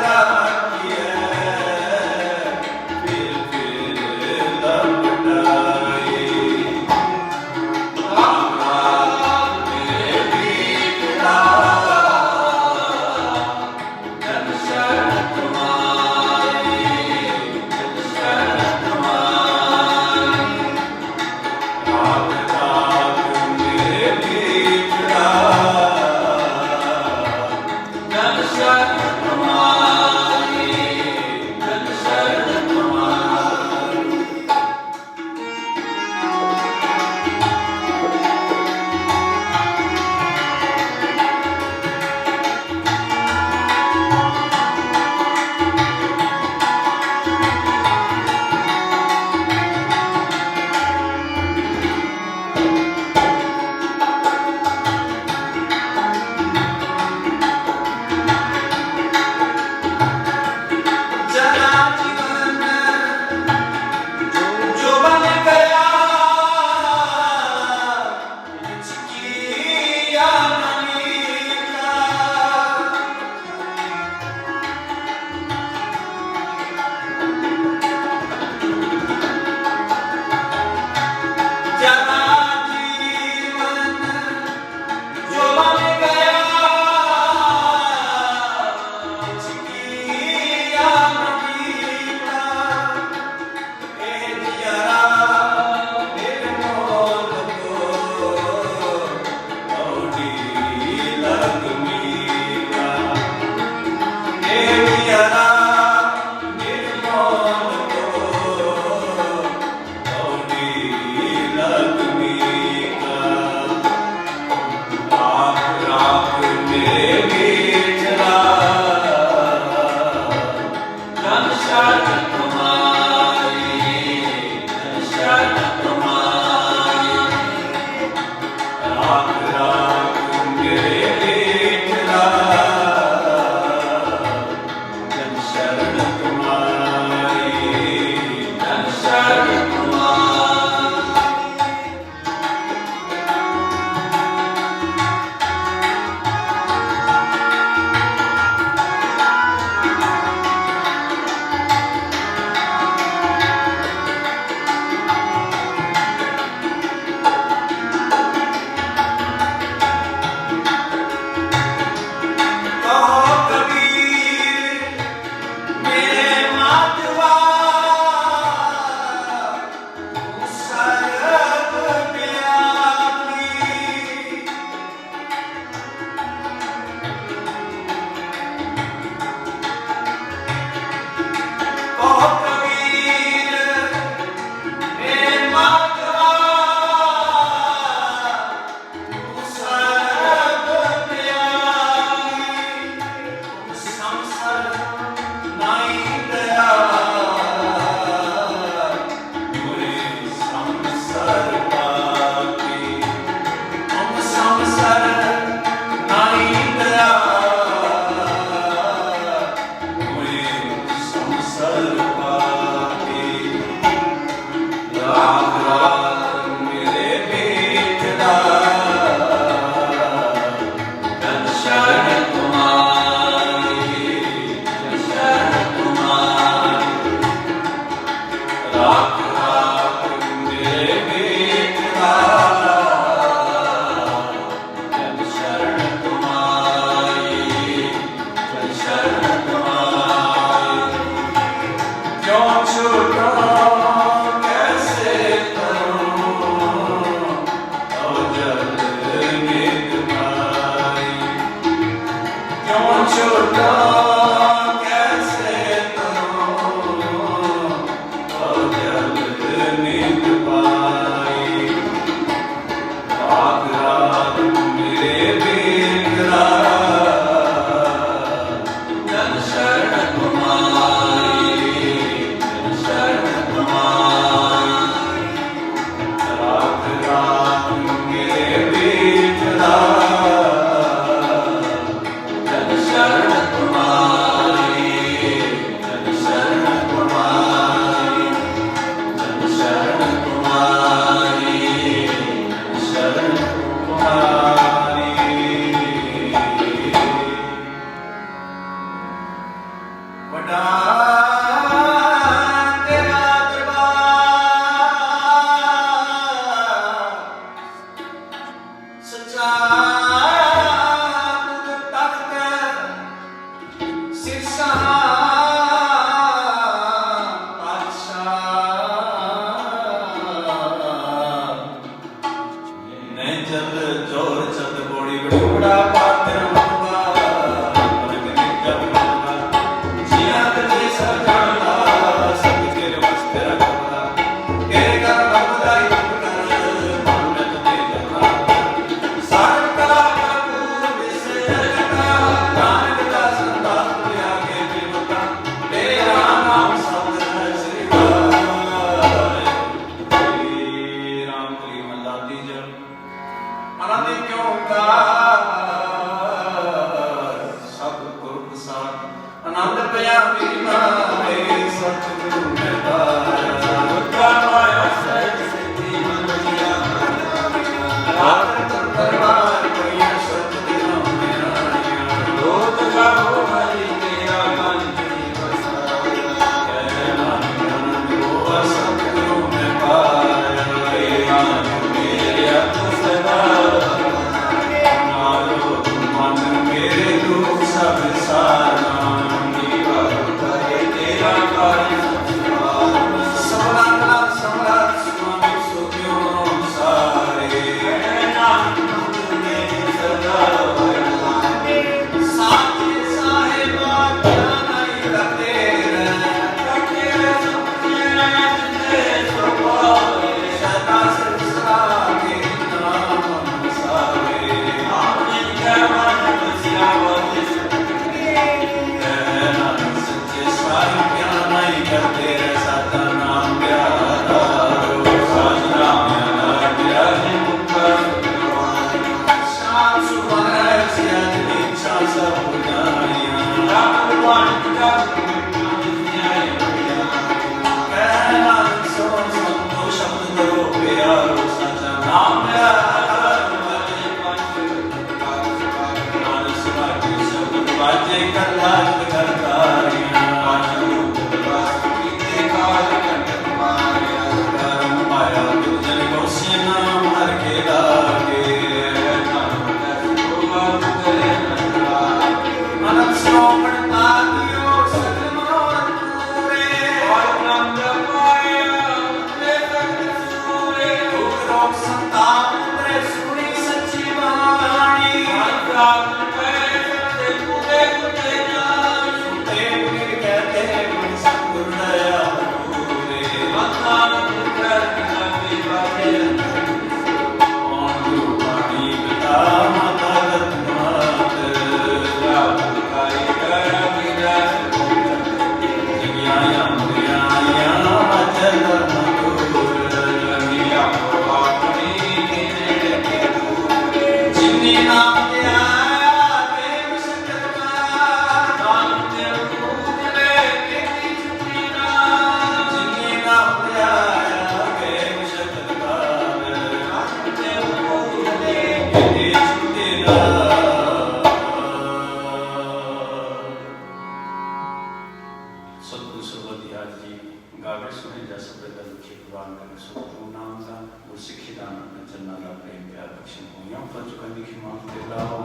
ਅਨੰਦ ਓੰਕਾਰ ਸਤਿਗੁਰ ਪ੍ਰਸਾਦ ਆਨੰਦ ਪਿਆ ਮੇਰੀ ਮਾਏ ਸਤਿਗੁਰੂ ਮੈਂ ਪਾਇਆ ਗੁਰਕਾ ਮਾਇਆ ਸਹਿਜ ਸਿੱਧੀ ਮਨ ਜੀਆ ਰਾਤ ਦਰਬਾਰ ਕੋਈ ਸਤਿਗੁਰੂ ਮੇਰਾ ਲੋਕ ਗਾਵੋ ਹਰੀ ਤੇਰਾ ਮਨ ਜੀ ਵਸਾਇਆ ਕਹਿ ਨਾਨਕ ਆਨੰਦ ਹੋਆ ਸਤਿਗੁਰੂ ਮੈਂ ਪਾਇਆ ਏ ਮਨ ਮੇਰਾ ਤੂੰ ਸਦਾ ਨਾਲੋ ਮਨ ਮੇਰੇ ਦੁੱਖ ਸਭ ਸਾਰਾ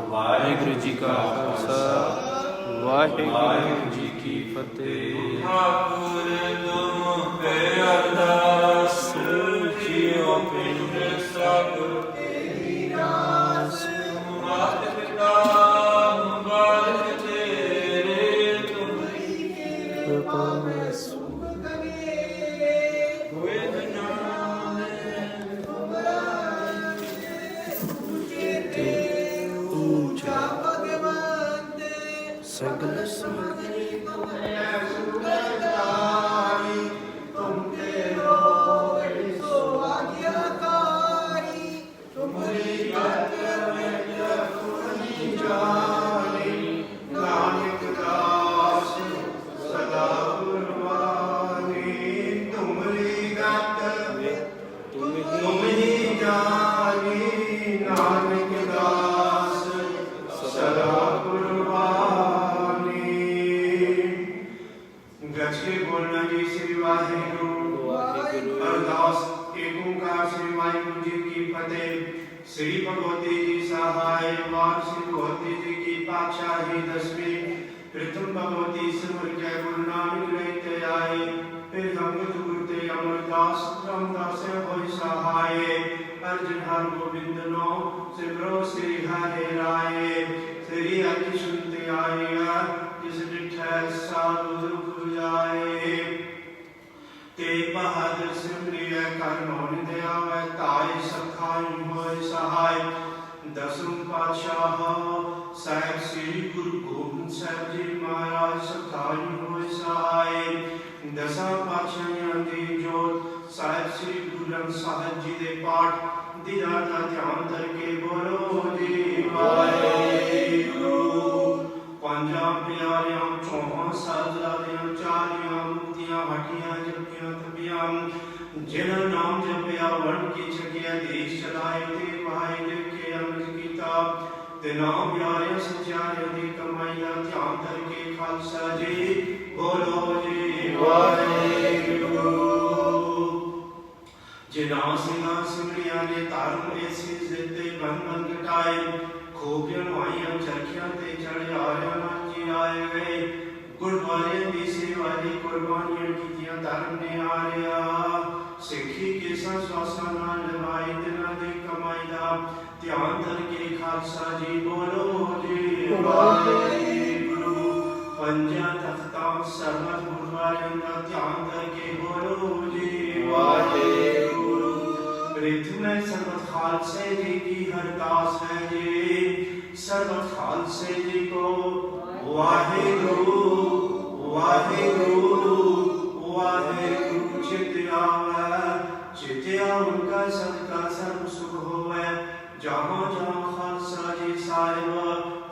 ਵਾਹਿਗੁਰੂ ਜੀ ਕਾ ਖਾਲਸਾ ਵਾਹਿਗੁਰੂ ਜੀ ਕੀ ਫਤਿਹ। ਠਾਕੁਰ ਤੁਮ ਤੇ ਅਰਦਾਸ ਜੀਉ ਪਿੰਡ ਸਭ ਤੇਰੀ ਰਾਸ ਮਾਤ ਪਿਤਾ ਬਾਲਕ ਤੇਰੇ ਤੁਮਰੀ ਕਿਰਪਾ ਮੈਂ ਸੁਖ ਕਰੇ ਹੋਏ ਜਨਾਨ ਤੁਮਰਾ ਤੇ ਊਚਾ ਭਗਵਾਨ ਤੇ ਸਗਲ ਸਮਗਰੀ ਤੁਮਰੇ ਸੁਗਤਾਈ ਤੁਮ ਤੇ ਹੋਏ ਸੋ ਆਗਿਆਕਾਰੀ ਤੁਮਰੀ ਗਤ ਵਿੱਚ ਤੁਮਰੀ ਜਾਣੀ ਨਾਨਕ ਦਾਸ ਸਦਾ ਗੁਰਬਾਣੀ ਤੁਮਰੀ ਗਤ ਵਿੱਚ ਤੁਮਰੀ ਜਾਣੀ ਨਾਨਕ ਦਾਸ ਸਦਾ ਗੁਰਬਾਣੀ। ਗੱਜੇ ਬੋਲਣਾ ਜੀ ਸ੍ਰੀ ਵਾਹਿਗੁਰੂ ਅਰਦਾਸ ਏਕ ਓੰਕਾਰ ਸ੍ਰੀ ਵਾਹਿਗੁਰੂ ਜੀ ਕੀ ਫਤਿਹ। ਸ੍ਰੀ ਭਗਵਤੀ ਜੀ ਸਹਾਇ ਵਾਰ ਸ੍ਰੀ ਭਗਵਤੀ ਜੀ ਕੀ ਪਾਤਸ਼ਾਹੀ ਦਸਵੀਂ ਪ੍ਰਥਮ ਭਗਵਤੀ ਸਿਮਰ ਕੇ ਗੁਰੂ ਨਾਨਕ ਲੈ ਤੇ ਆਏ ਫਿਰ ਸੰਗਤ ਗੁਰ ਤੇ ਅਮਰਦਾਸ ਰਾਮਦਾਸ ਹੋਇ ਸਹਾਇ ਅਰਜਨ ਹਰ ਗੋਬਿੰਦ ਨੋ ਸਿਮਰੋ ਸ੍ਰੀ ਹਰਿ ਰਾਏ ਸ੍ਰੀ ਅਤਿ ਸੁਨਤੇ ਆਇਆ ਜਿਸ ਡਿਠੈ ਸਾਧੂ ਦੁਖ ਜਾਏ ਤੇ ਬਹਾਦਰ ਸਿਮਰਿਐ ਕਰ ਮੋਨ ਤੇ ਆਵੈ ਤਾਏ ਸਖਾਈ ਹੋਇ ਸਹਾਇ ਦਸਮ ਪਾਤਸ਼ਾਹ ਸਾਹਿਬ ਸ੍ਰੀ ਗੁਰੂ ਗੋਬਿੰਦ ਸਾਹਿਬ ਜੀ ਮਹਾਰਾਜ ਸਖਾਈ ਹੋਇ ਸਹਾਇ ਦਸਾਂ ਪਾਤਸ਼ਾਹਾਂ ਦੀ ਜੋਤ ਸਾਹਿਬ श्री गुरु ग्रंथ साहिब जी के पाठ दीदार का ध्यान करके बोलो जी वाहेगुरु। पंजा प्यारियां चौहां साजदादियां चारियां मुक्तियां हटियां जपियां तपियां जिन्हों नाम जपिया वन की छकिया देश चलाए ते भाई के अमृत कीता ते नाम प्यारे सचारे दी कमाई का ध्यान करके खालसा जी बोलो जी वाहेगुरु। जिना सिंगा सिमरिया ने तारम ऐसी जिते बन बन कटाए खोबियां नवाइयां चरखियां ते चढ़े आया जी आए गए गुरुद्वारे दी सेवा दी कुर्बानियां कीतियां धर्म ने आरिया सिखी केसा स्वासा नाल लगाई दिना दे कमाई दा ध्यान करके खालसा जी बोलो जी वाहेगुरु। पंजा तख्ता सरबत गुरुद्वारे दा ध्यान करके बोलो जी वाहेगुरु। रिथ में सरबत खालसे जी की हरदास है जी सरबत खालसे जी को वाहेगुरु वाहेगुरु वाहेगुरु। चित्या उनका सबका सर्व सुख होवे जहाँ जहाँ खालसा जी साहिब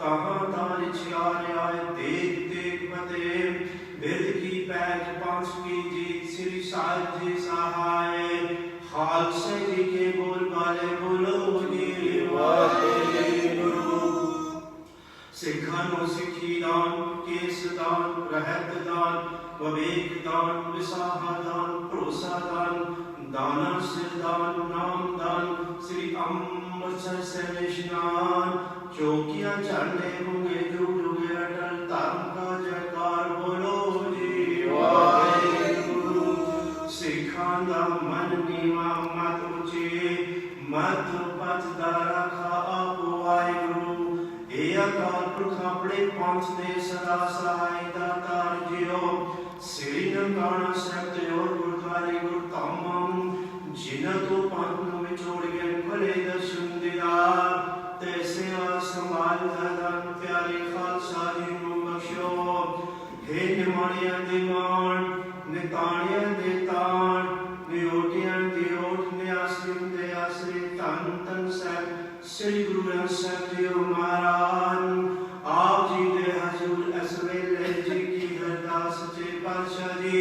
तहाँ तार छियारे आए देख देख बते बिरद की पैठ पांच की जीत श्री साहिब जी सहाय खालसा जी के बोल वाले बोलो जी वाहेगुरु। सिखानो सिखी दान केस दान रहत दान विवेक दान विसाहा दान भरोसा दान दाना सिर दान नाम दान श्री अमृतसर से निशान चौकियां चढ़ने होंगे जुग जुगे अटल धर्म का जयकार बोलो जी वाहेगुरु। सिखां दा मन नीवा मत ऊंचे मत पथ दा रखा आप वाहेगुरु। ए अकाल पुरख अपने पंथ दे सदा सहाय दातार जियो श्री ननकाना साहिब ते और गुरुद्वारे गुरधाम जिन्हां तो पंथ नूं विछोड़ गए भले दर्शन दिया ते सेवा संभाल दान प्यारे खालसा जी नूं बख्शो। हे निमाणियां दे मान निताणियां दे ताण नियोटियां दे ओठ नियासरिम दे आसरे धन धन साहिब श्री गुरु ग्रंथ साहिब जी महाराज आप जी दे हजूर इस वेले जी की अरदास सच्चे पातशाह जी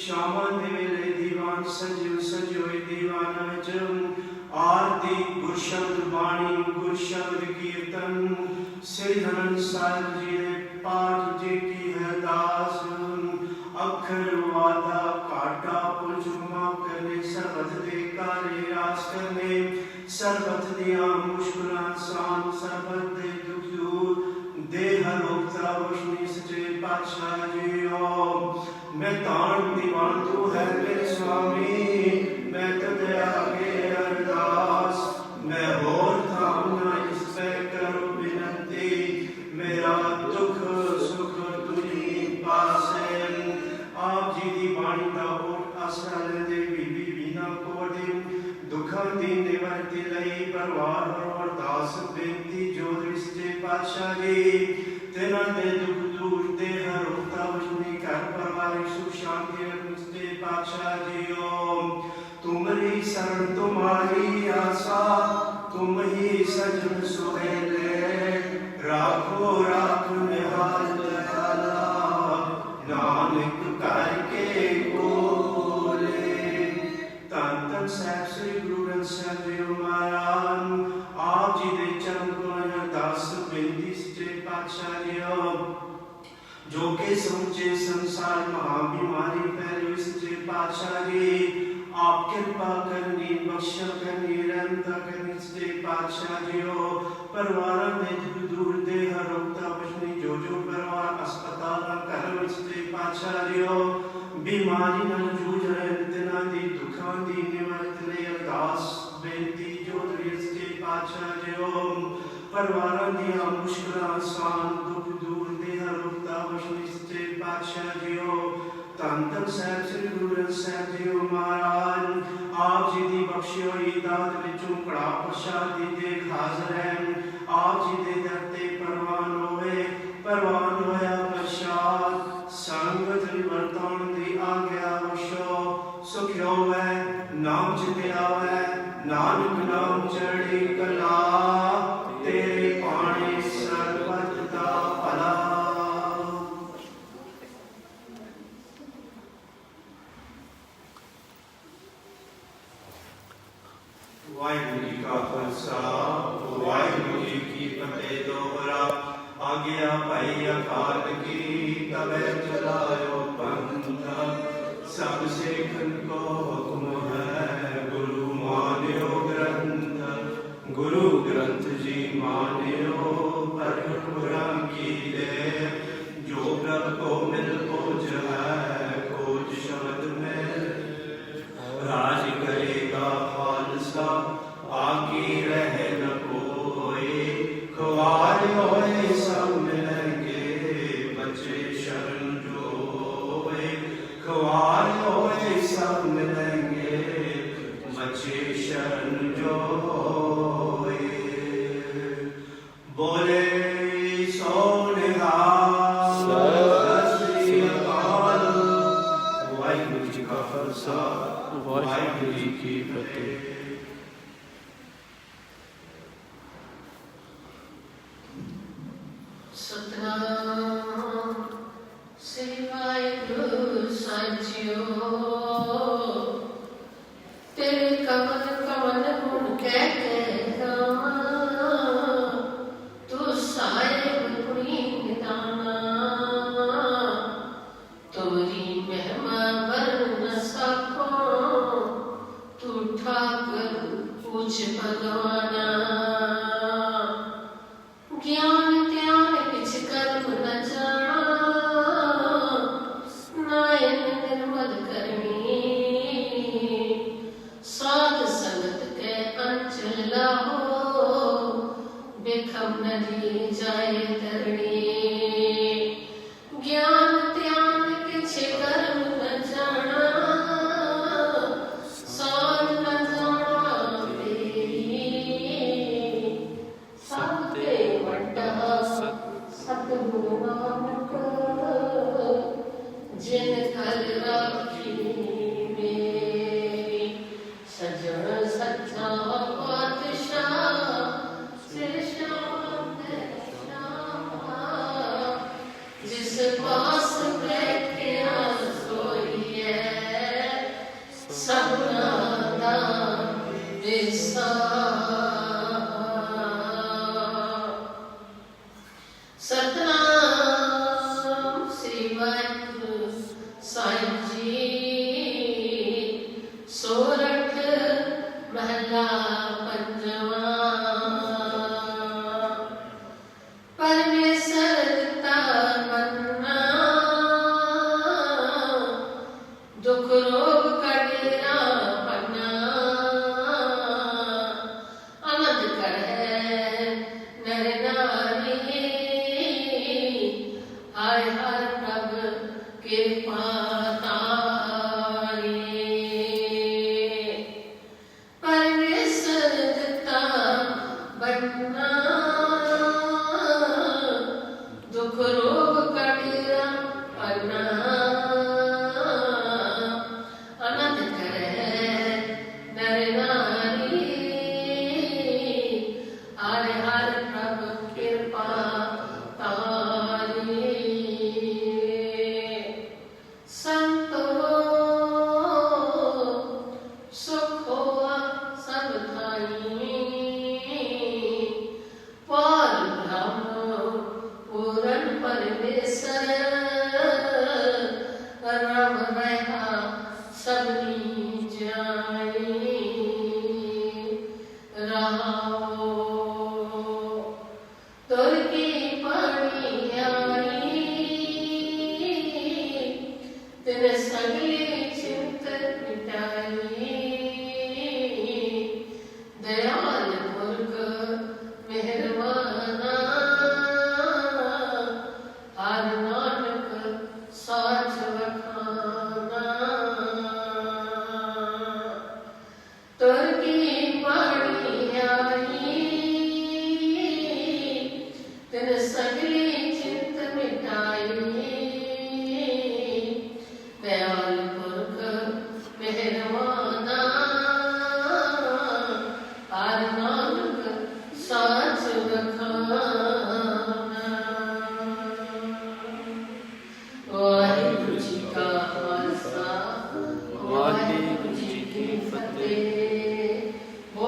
शामां दे वेले दीवान सजो सजोए दीवान विच आरती गुर शब्द बाणी गुर शब्द कीर्तन श्री हरन साहिब जी दे पाठ जी की अरदास अखर वादा काटा पुलजुमा करने सरबत दे कार्य रास करने सरबत दिया मुश्किलां सान सरबत दे दुख दूर दे हर उक्ता वशनी सच्चे पातशाह जी ओ। मैं तान दीवान तू है मेरे स्वामी मैं तेरे आगे अरदास मैं होर थाम ना इस पे करूं विनती मेरा दुख सुख तुझी पासे। आप जी दी बाणी दा ओट आसरा लेंदे बीबी बीना कोडी दुखां दी निवृत्ति लई परवार और दास बेनती जोधरी सच्चे पातशाह जी तेना दे दुख दूर दे हर उक्ता वशनी घर परिवार सुख शांति सच्चे पातशाह जी ओ। तुम्हारी शरण तुम्हारी आशा तुम ही सजन सुहेले राखो राख निहाल दयाला नानक करके बोले। धन धन साहिब श्री गुरु ग्रंथ साहिब जी महाराज आप जी दे चरण कमल दास बेनती सच्चे पातशाह जी जो के समूचे संसार महा बीमारी फैली सच्चे पातशाह जी आप कृपा करनी बख्शा करनी रहमता करनी सच्चे पातशाह जी परिवार में दूर दे हर उक्ता बचनी जो परिवार अस्पताल घर में सच्चे पातशाह जी बीमारी नाल जूझ रहे तिना दी दुखां दी निवृत्ति लई अरदास बेनती जो सच्चे पातशाह जी परिवार दियां मुश्किलां आसान दुख दूर दे हर उक्ता बचनी सच्चे पातशाह जी धन धन साहिब श्री गुरु ग्रंथ साहिब जी महाराज आप जी दी बख्शी हुई दात विचों कड़ा प्रसाद दी देख हाजिर है आप जी दे दर ते परवान होया प्रसाद संगत वरतान दी आज्ञा बख्शो सुख होवे नाम चित आवे नानक नाम चढ़ी कला तेरे पानी सर्वत का भला। वाहिगुरू जी का खालसा वाहिगुरू जी की फतेह। दोहरा आज्ञा पाई अकाल की तबे चलायो पंथ सब सिखन को हुक्म है गुरु मान्यो ग्रंथ। गुरु ग्रंथ जी मान्यो परम की दे जो प्रभ को मिल खोज है खोज शब्द में राज करेगा खालसा आगे रह न कोई। खुआर होए सब मिलेंगे बच्चे शरण जोए। खुआर होए सब मिलेंगे बच्चे शरण जोए। बोले सो निहाल सत श्री अकाल। वाहिगुरू जी का खालसा वाहिगुरू जी की फतेह। सतनाम श्री वाहिगुरू साचियो। तेरे कवन कवन गुण कहते रामा तू साहिब गुणी निदाना। तोरी महिमा वर्ण न सको तू ठाकर पूछ भगवाना। ज्ञान त्यान किछ कर्म न जाना नायन निर्मल करनी। साध संगत के अंचल लाहो बेखम नदी जाए तरणी। ज्ञान त्यान किछ कर्म न जाना साध न जाना तेरी। सबके वड्डा सतगुरु नानक जिन घर राखी मेरी। सजन सच्चा पातशाह सिर शाम जिस पास बैठिया सोइए सबना दा विसा। सतनाम श्री वाहिगुरू साईं जी। सोरठ महला पंजवा। परमेश्वर दिता मन्ना दुख रोग कडेरा पन्ना। आनंद करे नर नारी हाय हर प्रभ कृपा तारी। परमेश्वर दिता बन्ना दुख रोग कडेरा पन्ना। आनंद करे नर नारी हाय हर प्रभ कृपा तारी। संतो सुख होआ सब थाई पार ब्रह्म पूरन परमेश्वर। राम रहा सबनी जाई राहो तुर की पानी आई। तेरे सगली चिंत मिटाई दया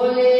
बोले